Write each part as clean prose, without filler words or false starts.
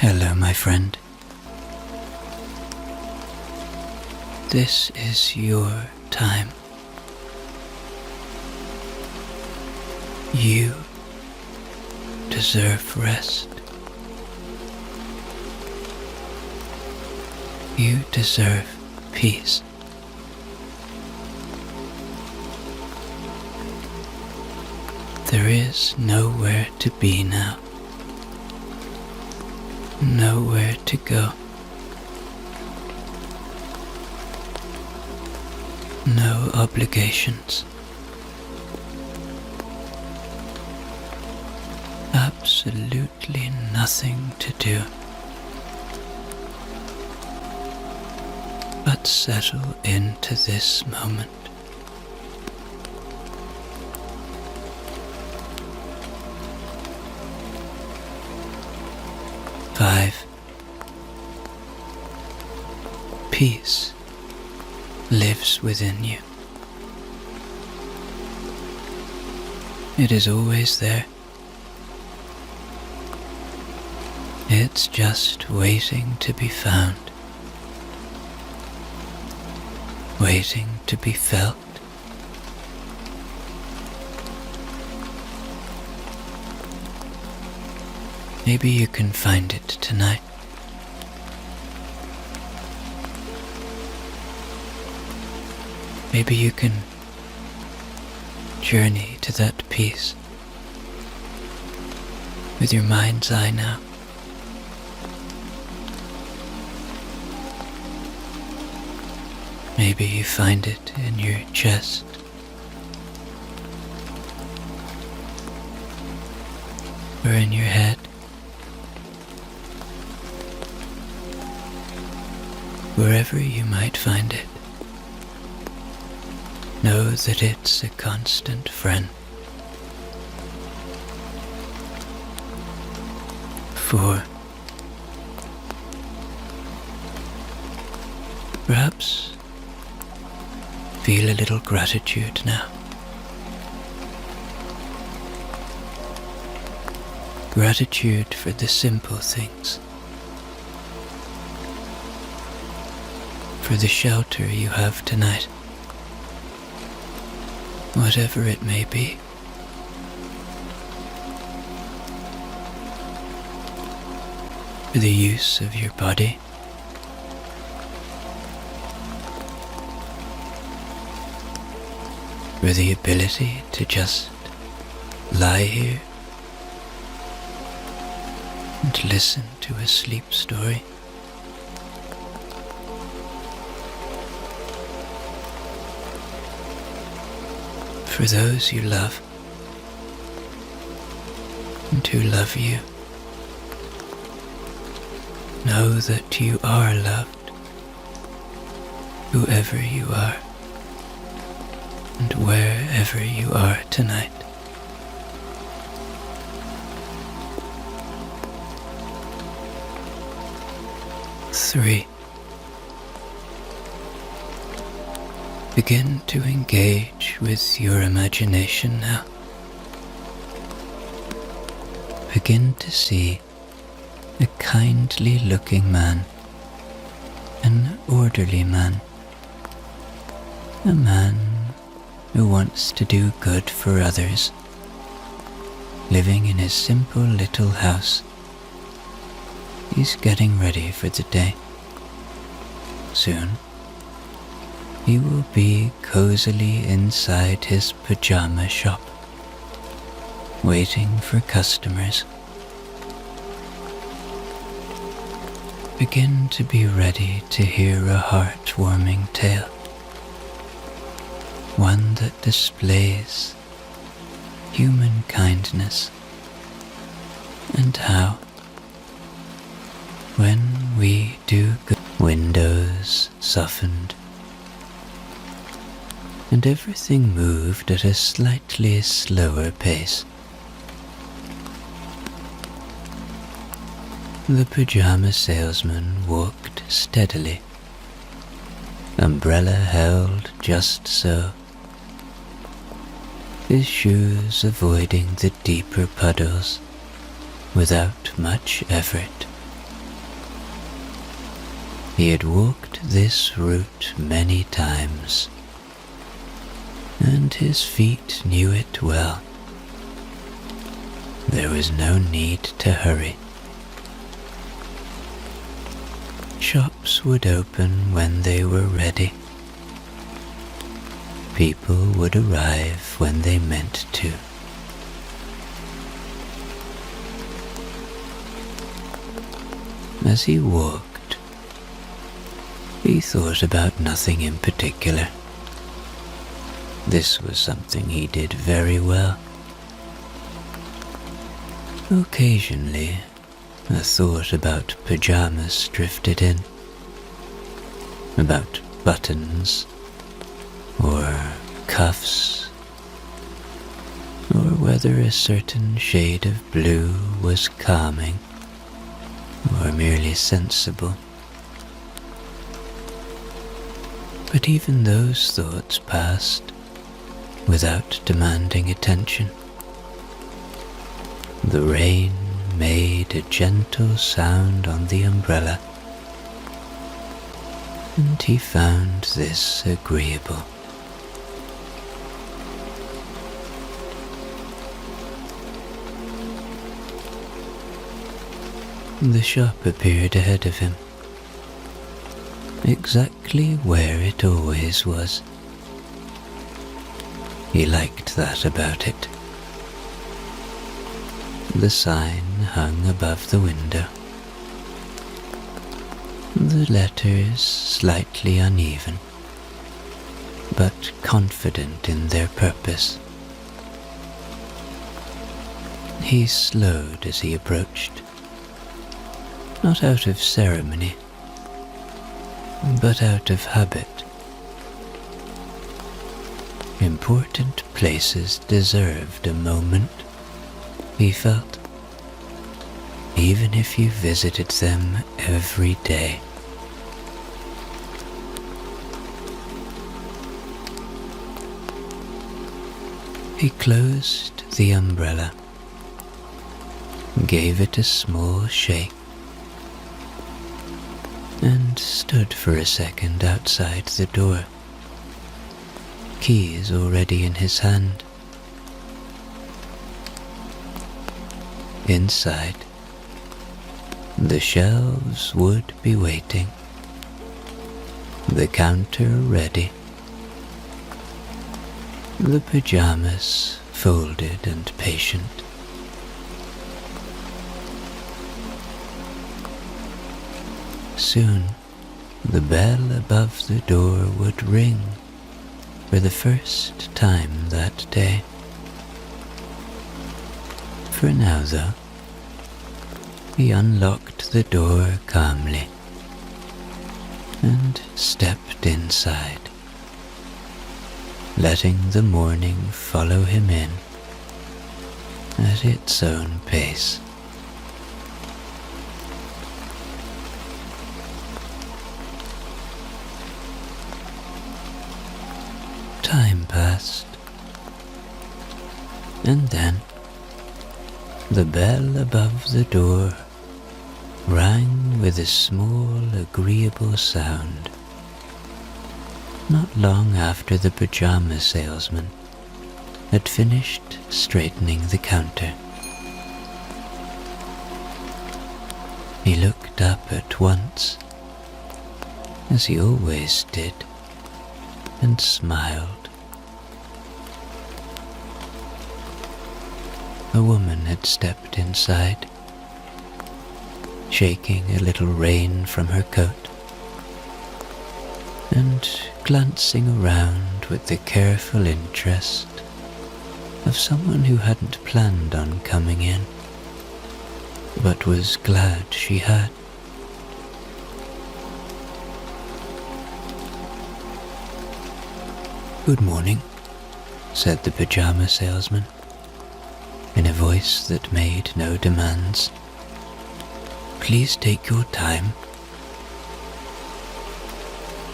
Hello, my friend. This is your time. You deserve rest. You deserve peace. There is nowhere to be now. Nowhere to go. No obligations. Absolutely nothing to do but settle into this moment. Five. Peace lives within you. It is always there. It's just waiting to be found, waiting to be felt. Maybe you can find it tonight. Maybe you can journey to that peace with your mind's eye now. Maybe you find it in your chest. Or in your head. Wherever you might find it, know that it's a constant friend. 4. Perhaps feel a little gratitude now. Gratitude for the simple things. For the shelter you have tonight, whatever it may be. For the use of your body. For the ability to just lie here and listen to a sleep story. For those you love and who love you. Know that you are loved, whoever you are and wherever you are tonight. Three. Begin to engage with your imagination now. Begin to see a kindly looking man, an orderly man, a man who wants to do good for others, living in his simple little house. He's getting ready for the day. Soon, he will be cozily inside his pajama shop, waiting for customers. Begin to be ready to hear a heartwarming tale, one that displays human kindness and how, when we do good, windows softened, and everything moved at a slightly slower pace. The pajama salesman walked steadily, umbrella held just so, his shoes avoiding the deeper puddles without much effort. He had walked this route many times, and his feet knew it well. There was no need to hurry. Shops would open when they were ready. People would arrive when they meant to. As he walked, he thought about nothing in particular. This was something he did very well. Occasionally, a thought about pajamas drifted in, about buttons, or cuffs, or whether a certain shade of blue was calming or merely sensible. But even those thoughts passed without demanding attention. The rain made a gentle sound on the umbrella, and he found this agreeable. The shop appeared ahead of him, exactly where it always was. He liked that about it. The sign hung above the window. The letters slightly uneven, but confident in their purpose. He slowed as he approached, not out of ceremony, but out of habit. Important places deserved a moment, he felt, even if you visited them every day. He closed the umbrella, gave it a small shake, and stood for a second outside the door, keys already in his hand. Inside, the shelves would be waiting, the counter ready, the pajamas folded and patient. Soon, the bell above the door would ring for the first time that day. For now, though, he unlocked the door calmly and stepped inside, letting the morning follow him in at its own pace. Time passed, and then the bell above the door rang with a small, agreeable sound. Not long after the pajama salesman had finished straightening the counter. He looked up at once, as he always did, and smiled. A woman had stepped inside, shaking a little rain from her coat, and glancing around with the careful interest of someone who hadn't planned on coming in, but was glad she had. "Good morning," said the pajama salesman, in a voice that made no demands. "Please take your time."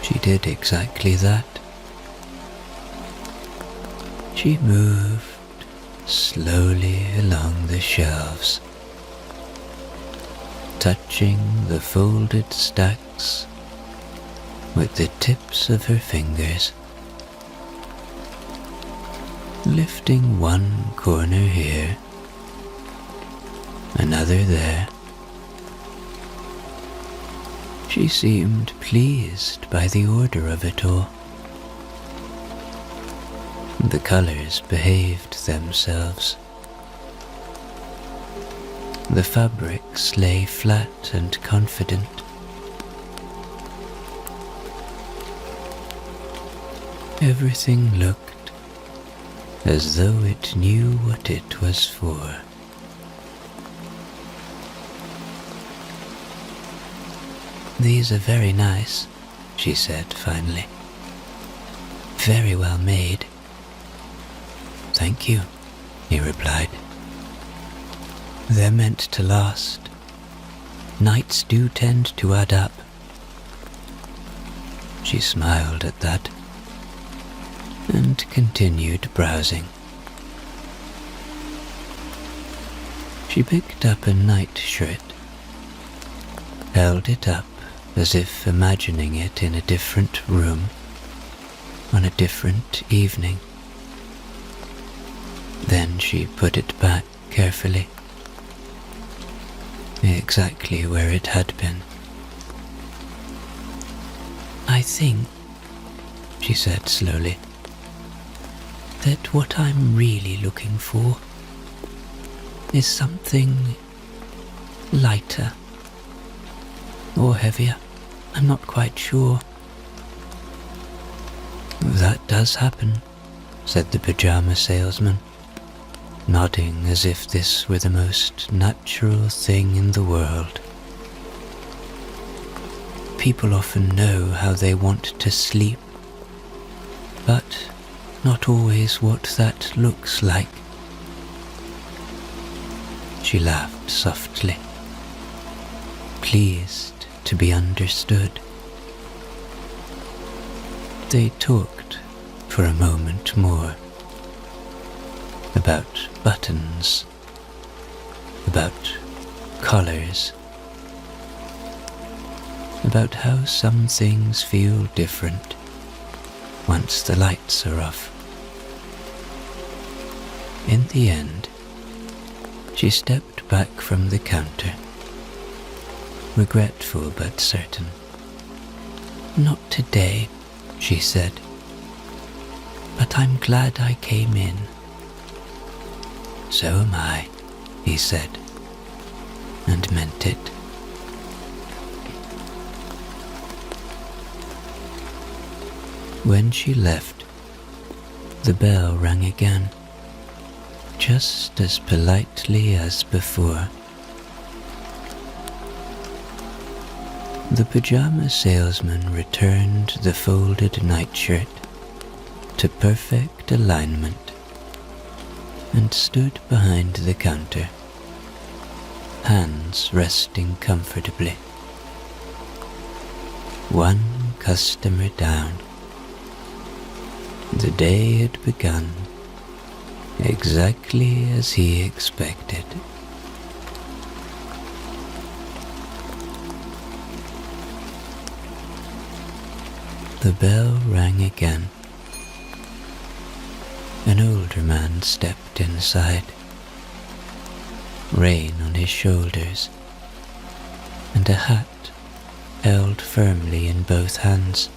She did exactly that. She moved slowly along the shelves, touching the folded stacks with the tips of her fingers, lifting one corner here, another there. She seemed pleased by the order of it all. The colors behaved themselves. The fabrics lay flat and confident. Everything looked as though it knew what it was for. "These are very nice," she said finally. "Very well made." "Thank you," he replied. "They're meant to last. Nights do tend to add up." She smiled at that and continued browsing. She picked up a nightshirt, held it up as if imagining it in a different room on a different evening. Then she put it back carefully, exactly where it had been. "I think," she said slowly, "that what I'm really looking for is something lighter or heavier. I'm not quite sure." "That does happen," said the pajama salesman, nodding as if this were the most natural thing in the world. "People often know how they want to sleep, but not always what that looks like." She laughed softly, pleased to be understood. They talked for a moment more about buttons, about collars, about how some things feel different once the lights are off. In the end, she stepped back from the counter, regretful but certain. "Not today," she said, "but I'm glad I came in." "So am I," he said, and meant it. When she left, the bell rang again, just as politely as before. The pajama salesman returned the folded nightshirt to perfect alignment and stood behind the counter, hands resting comfortably. One customer down. The day had begun exactly as he expected. The bell rang again. An older man stepped inside, rein on his shoulders, and a hat held firmly in both hands,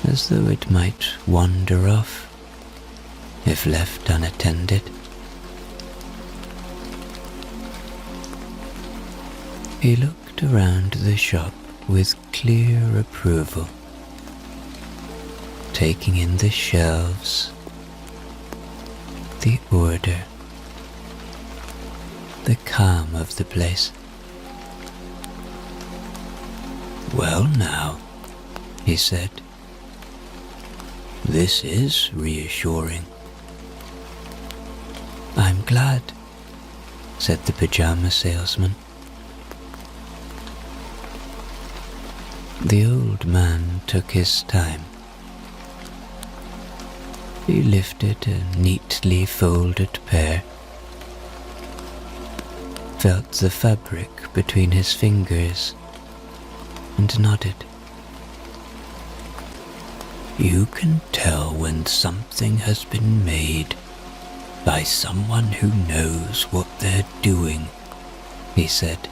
as though it might wander off if left unattended. He looked around the shop with clear approval, taking in the shelves, the order, the calm of the place. "Well now," he said, "this is reassuring." "I'm glad," said the pajama salesman. The old man took his time. He lifted a neatly folded pair, felt the fabric between his fingers, and nodded. You can tell when something has been made by someone who knows what they're doing, he said.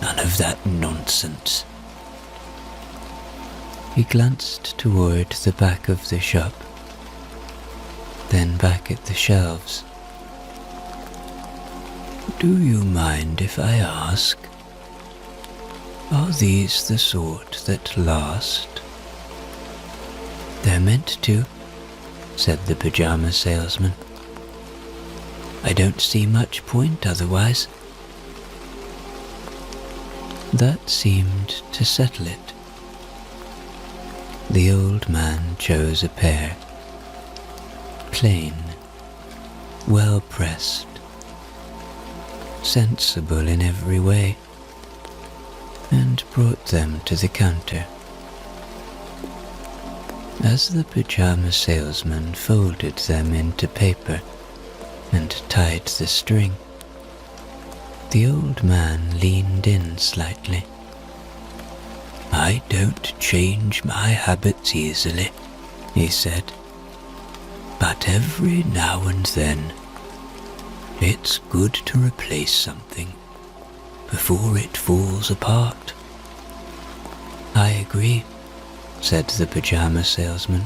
None of that nonsense. He glanced toward the back of the shop, then back at the shelves. Do you mind if I ask, are these the sort that last? They're meant to, said the pajama salesman. I don't see much point otherwise. That seemed to settle it. The old man chose a pair, plain, well pressed, sensible in every way, and brought them to the counter. As the pajama salesman folded them into paper and tied the string, the old man leaned in slightly. I don't change my habits easily, he said, but every now and then it's good to replace something before it falls apart. I agree, said the pajama salesman,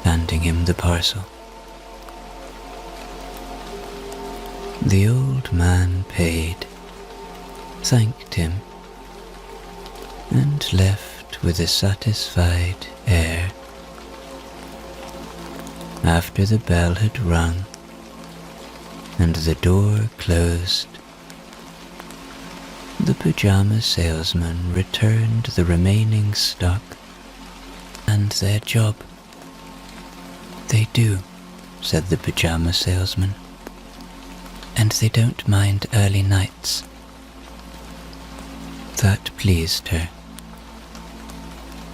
handing him the parcel. The old man paid, thanked him, and left with a satisfied air. After the bell had rung and the door closed, the pajama salesman returned the remaining stock and their job. They do, said the pajama salesman, and they don't mind early nights. That pleased her.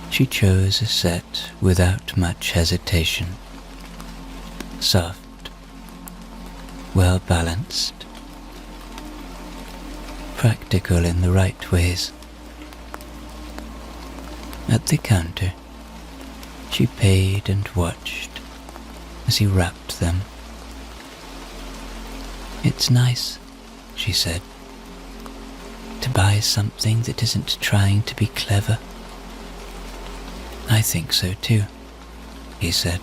She chose a set without much hesitation. Soft, well balanced, practical in the right ways. At the counter, she paid and watched as he wrapped them. It's nice, she said, to buy something that isn't trying to be clever. I think so too, he said.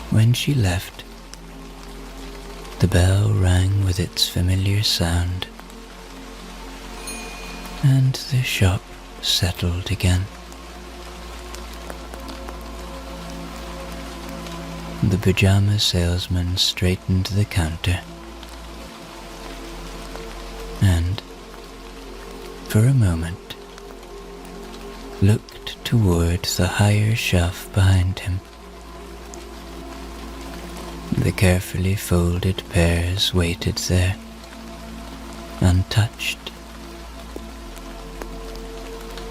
When she left, the bell rang with its familiar sound, and the shop settled again. The pajama salesman straightened the counter, and, for a moment, looked toward the higher shelf behind him. The carefully folded pairs waited there, untouched.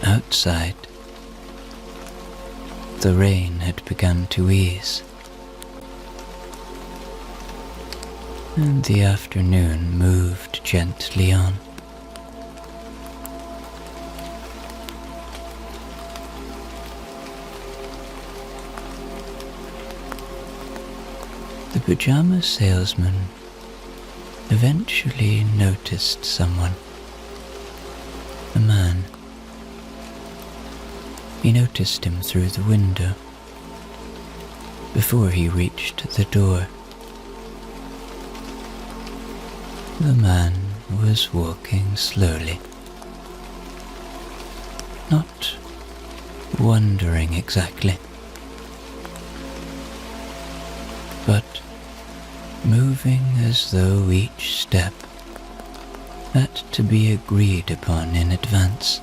Outside, the rain had begun to ease, and the afternoon moved gently on. The pajama salesman eventually noticed someone, a man. He noticed him through the window before he reached the door. The man was walking slowly, not wondering exactly, but moving as though each step had to be agreed upon in advance.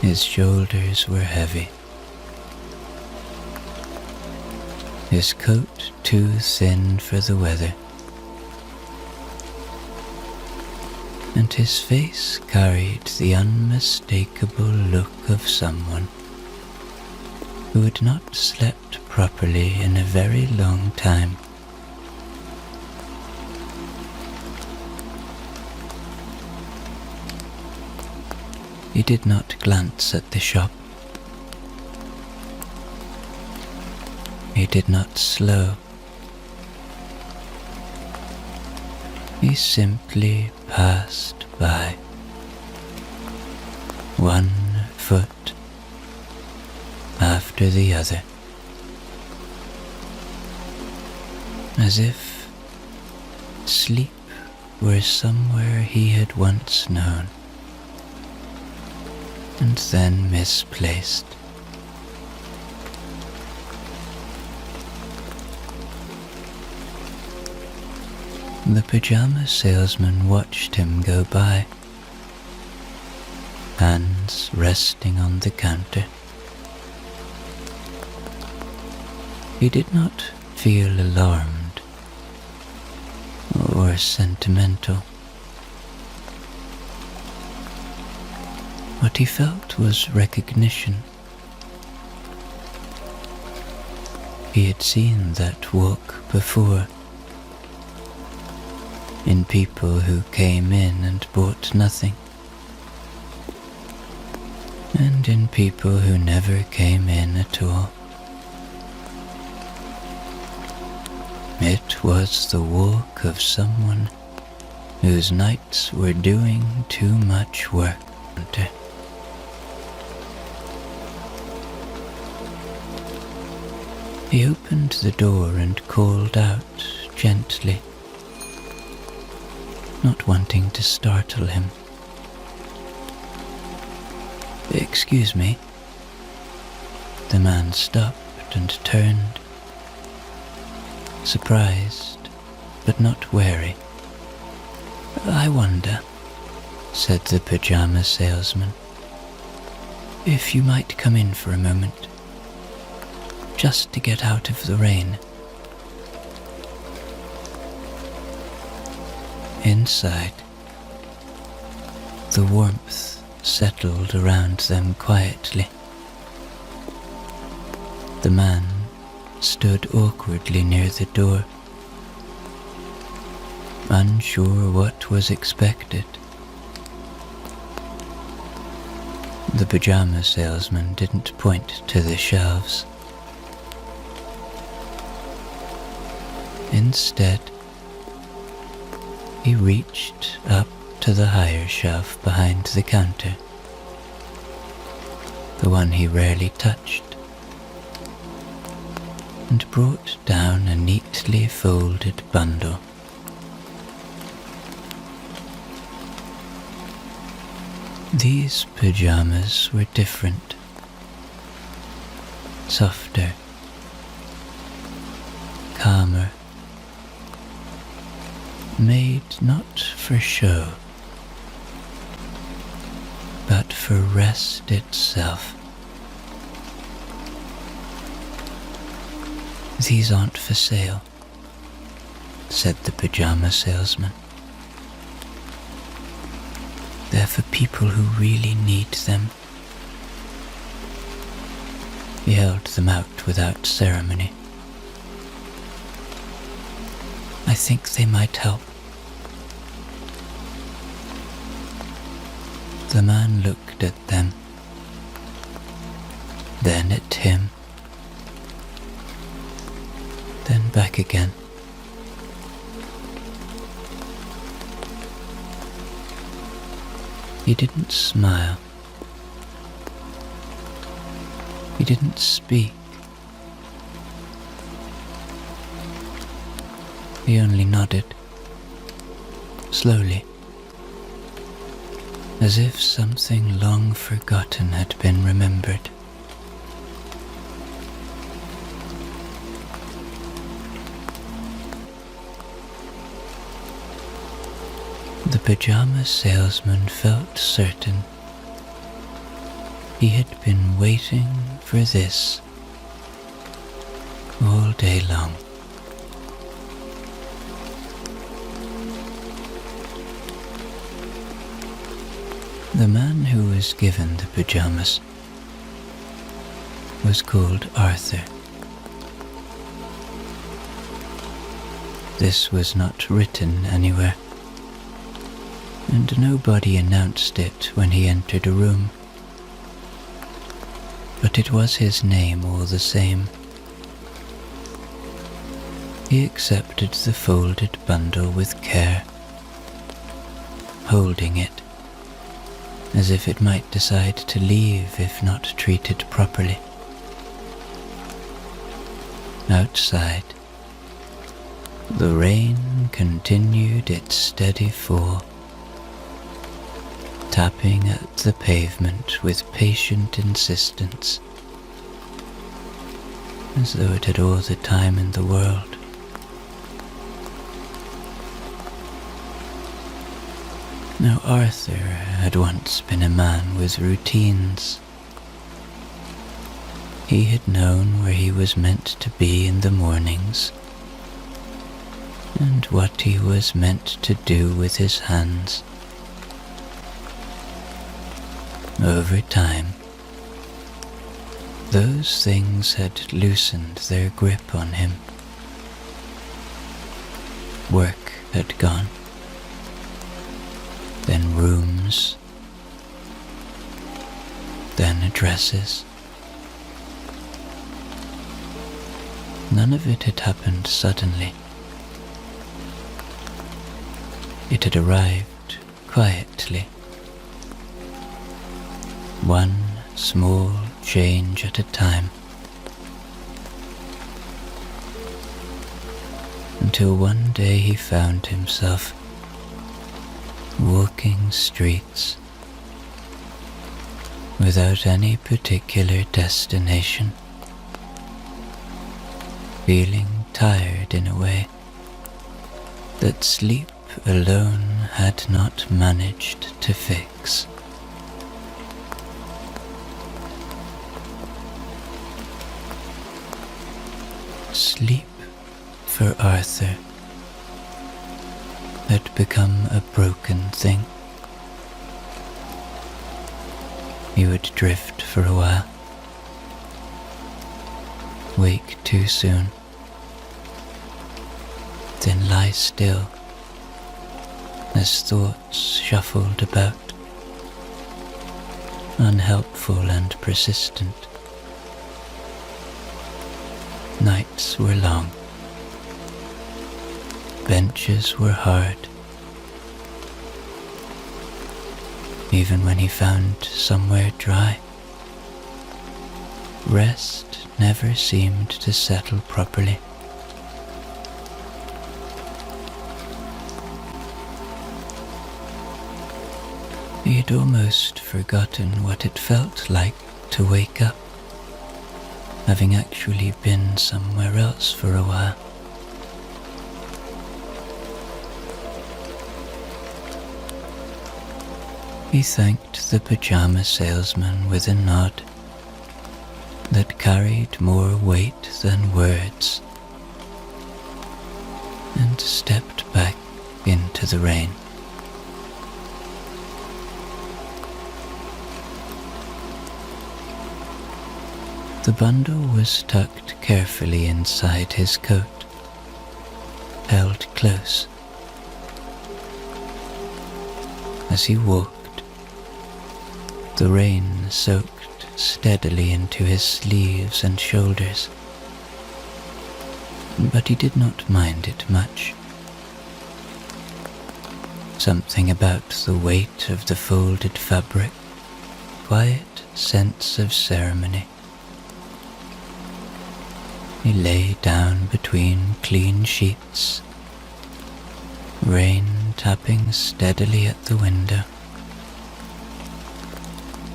His shoulders were heavy, his coat too thin for the weather, and his face carried the unmistakable look of someone who had not slept properly in a very long time. He did not glance at the shop. He did not slow. He simply passed by, one foot after the other, as if sleep were somewhere he had once known and then misplaced. The pajama salesman watched him go by, hands resting on the counter. He did not feel alarmed or sentimental. What he felt was recognition. He had seen that walk before, in people who came in and bought nothing, and in people who never came in at all. It was the walk of someone whose nights were doing too much work. He opened the door and called out gently, not wanting to startle him. "Excuse me." The man stopped and turned, surprised but not wary. "I wonder," said the pajama salesman, "if you might come in for a moment, just to get out of the rain." Inside, the warmth settled around them quietly. The man stood awkwardly near the door, unsure what was expected. The pajama salesman didn't point to the shelves. Instead, he reached up to the higher shelf behind the counter, the one he rarely touched, and brought down a neatly folded bundle. These pajamas were different, softer, calmer, made not for show, but for rest itself. "These aren't for sale," said the pajama salesman. "They're for people who really need them." He held them out without ceremony. "I think they might help." The man looked at them, then at him, then back again. He didn't smile. He didn't speak. He only nodded, slowly, as if something long forgotten had been remembered. The pajama salesman felt certain he had been waiting for this all day long. The man who was given the pajamas was called Arthur. This was not written anywhere. and nobody announced it when he entered a room. But it was his name all the same. He accepted the folded bundle with care, holding it, as if it might decide to leave if not treated properly. Outside, the rain continued its steady fall, tapping at the pavement with patient insistence, as though it had all the time in the world. Now Arthur had once been a man with routines. He had known where he was meant to be in the mornings, and what he was meant to do with his hands. Over time, those things had loosened their grip on him. Work had gone, then rooms, then addresses. None of it had happened suddenly. It had arrived quietly. One small change at a time, until one day he found himself walking streets without any particular destination, feeling tired in a way that sleep alone had not managed to fix. Sleep for Arthur had become a broken thing. He would drift for a while, wake too soon, then lie still as thoughts shuffled about, unhelpful and persistent. Nights were long, benches were hard. Even when he found somewhere dry, rest never seemed to settle properly. He had almost forgotten what it felt like to wake up, having actually been somewhere else for a while. He thanked the pajama salesman with a nod that carried more weight than words, and stepped back into the rain. The bundle was tucked carefully inside his coat, held close. As he walked, the rain soaked steadily into his sleeves and shoulders, but he did not mind it much. Something about the weight of the folded fabric, quiet sense of ceremony. He lay down between clean sheets, rain tapping steadily at the window,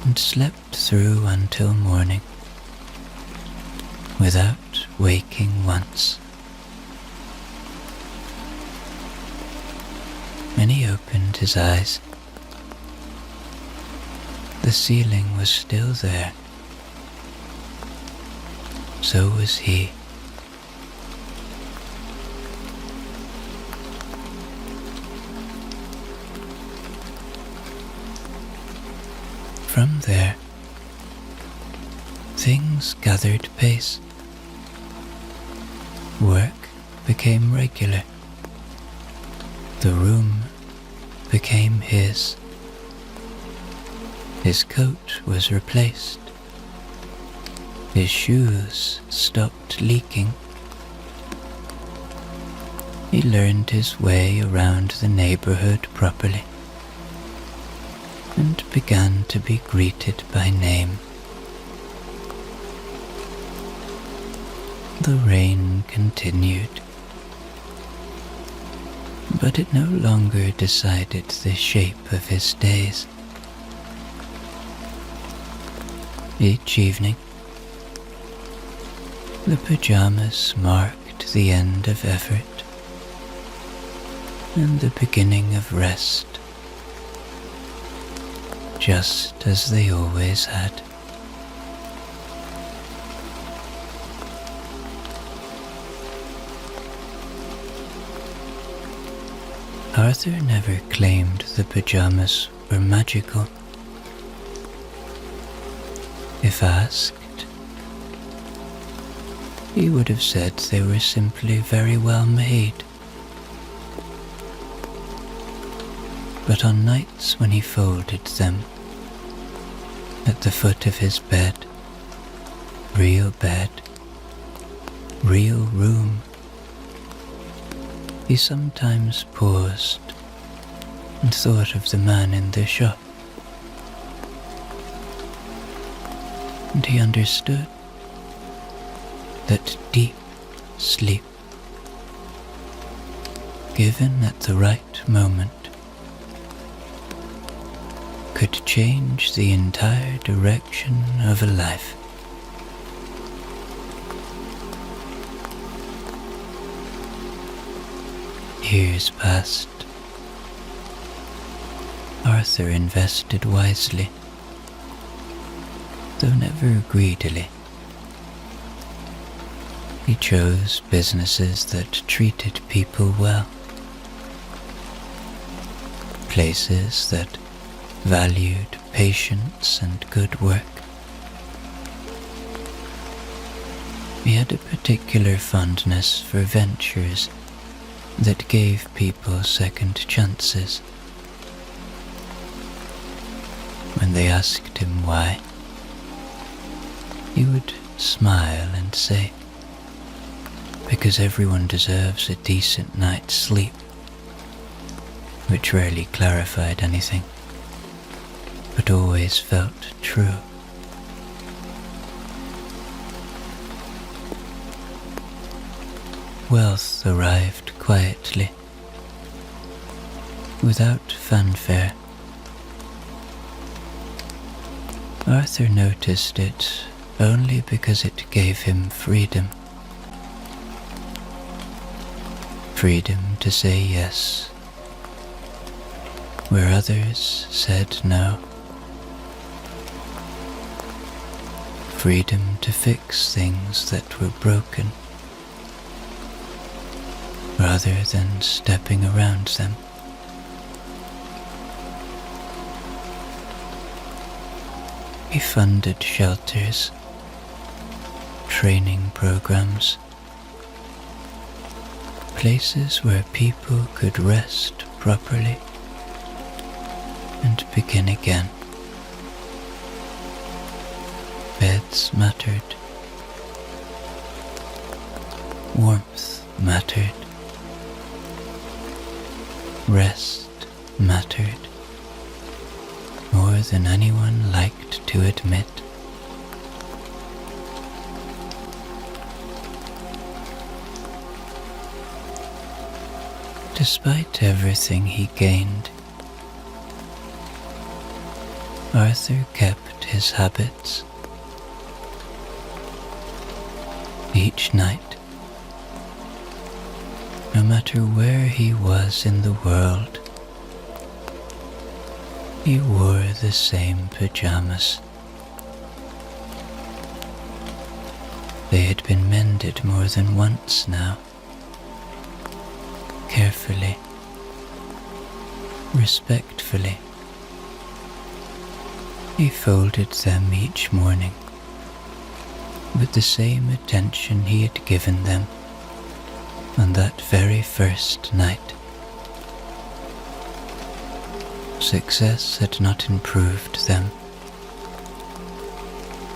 and slept through until morning, without waking once. When he opened his eyes, the ceiling was still there. So was he. From there, things gathered pace. Work became regular. The room became his. His coat was replaced. His shoes stopped leaking. He learned his way around the neighborhood properly and began to be greeted by name. The rain continued, but it no longer decided the shape of his days. Each evening, the pajamas marked the end of effort and the beginning of rest, just as they always had. Arthur never claimed the pajamas were magical. If asked, he would have said they were simply very well made. But on nights when he folded them at the foot of his bed, real room, he sometimes paused and thought of the man in the shop, and he understood that deep sleep, given at the right moment, could change the entire direction of a life. Years passed. Arthur invested wisely, though never greedily. He chose businesses that treated people well, places that valued patience and good work. He had a particular fondness for ventures that gave people second chances. When they asked him why, he would smile and say, "Because everyone deserves a decent night's sleep," which rarely clarified anything, but always felt true. Wealth arrived quietly, without fanfare. Arthur noticed it only because it gave him freedom. Freedom to say yes, where others said no. Freedom to fix things that were broken, rather than stepping around them. He funded shelters, training programs, places where people could rest properly and begin again. Beds mattered. Warmth mattered. Rest mattered more than anyone liked to admit. Despite everything he gained, Arthur kept his habits. Each night, no matter where he was in the world, he wore the same pajamas. They had been mended more than once now. Carefully, respectfully, he folded them each morning with the same attention he had given them on that very first night. Success had not improved them,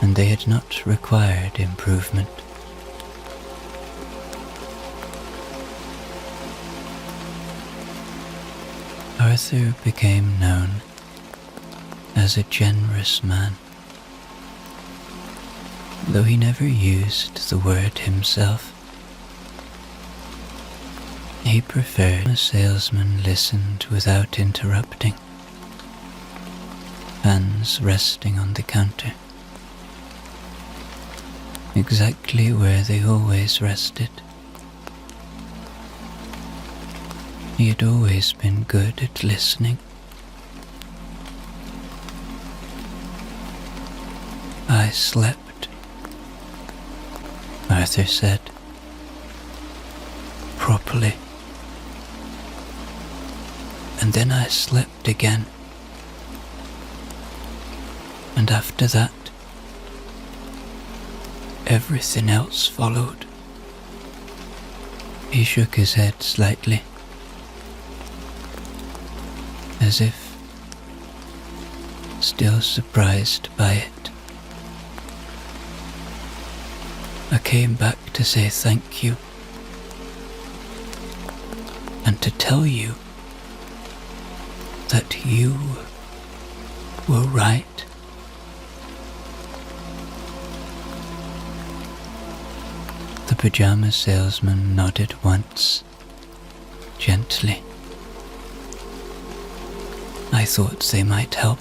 and they had not required improvement. Arthur became known as a generous man, though he never used the word himself. He preferred a salesman listened without interrupting, hands resting on the counter, exactly where they always rested. He had always been good at listening. I slept, Arthur said, properly. And then I slept again. And after that, everything else followed. He shook his head slightly, as if still surprised by it. I came back to say thank you, and to tell you that you were right. The pajama salesman nodded once, gently. I thought they might help.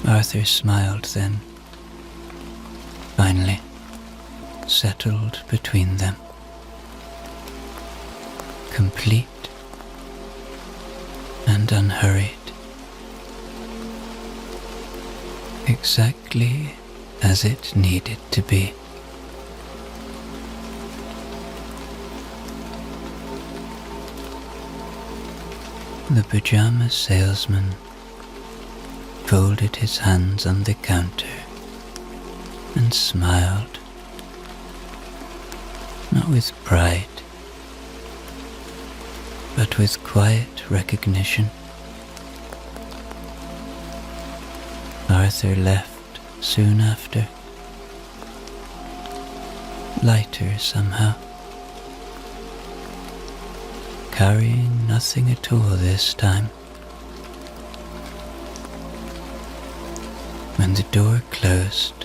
Arthur smiled then, finally settled between them, complete and unhurried, exactly as it needed to be. The pajama salesman folded his hands on the counter and smiled, not with pride, but with quiet recognition. Arthur left soon after, lighter somehow, carrying nothing at all this time. When the door closed,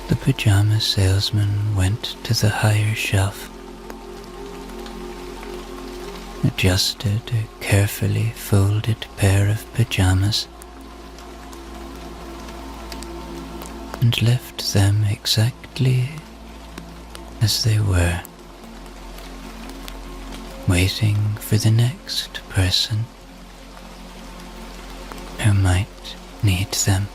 the pajama salesman went to the higher shelf, adjusted a carefully folded pair of pajamas, and left them exactly as they were, waiting for the next person who might need them.